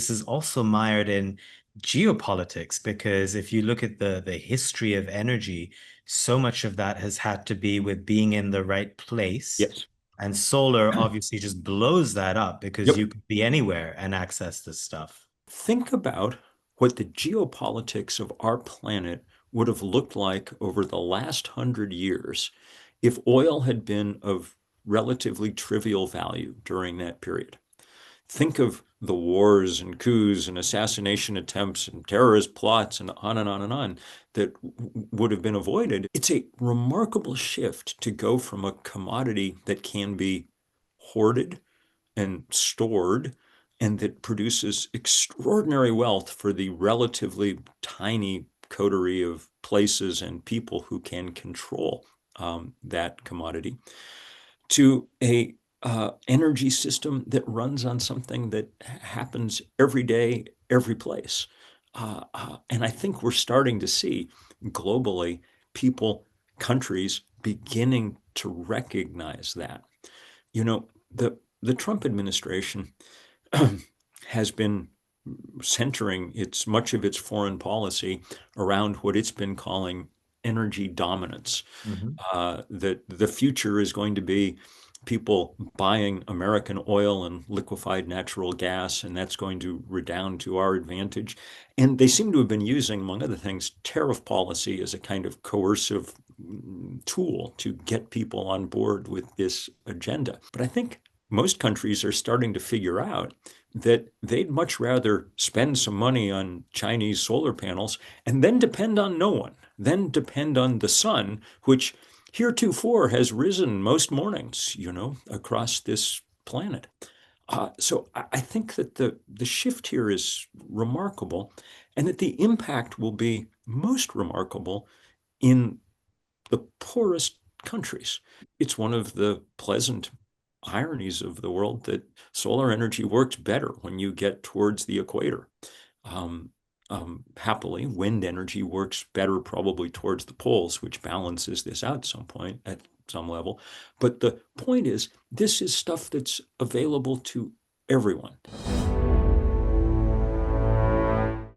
this is also mired in geopolitics because if you look at the history of energy, so much of that has had to be with being in the right place. Yes. And solar obviously just blows that up because Yep. you could be anywhere and access this stuff. Think about what the geopolitics of our planet would have looked like over the last 100 years if oil had been of relatively trivial value during that period. Think of the wars and coups and assassination attempts and terrorist plots and on and on and on that would have been avoided. It's a remarkable shift to go from a commodity that can be hoarded and stored and that produces extraordinary wealth for the relatively tiny coterie of places and people who can control that commodity to a energy system that runs on something that happens every day, every place. And I think we're starting to see globally people, countries beginning to recognize that. You know, the Trump administration has been centering much of its foreign policy around what it's been calling energy dominance. Mhm. That the future is going to be people buying American oil and liquefied natural gas, and that's going to redound to our advantage. And they seem to have been using, among other things, tariff policy as a kind of coercive tool to get people on board with this agenda. But I think most countries are starting to figure out that they'd much rather spend some money on Chinese solar panels and then depend on no one, then depend on the sun, which heretofore has risen most mornings, across this planet. So I think that the shift here is remarkable and that the impact will be most remarkable in the poorest countries. It's one of the pleasant ironies of the world that solar energy works better when you get towards the equator. Um, Happily, wind energy works better probably towards the poles, which balances this out at some level. But the point is, this is stuff that's available to everyone.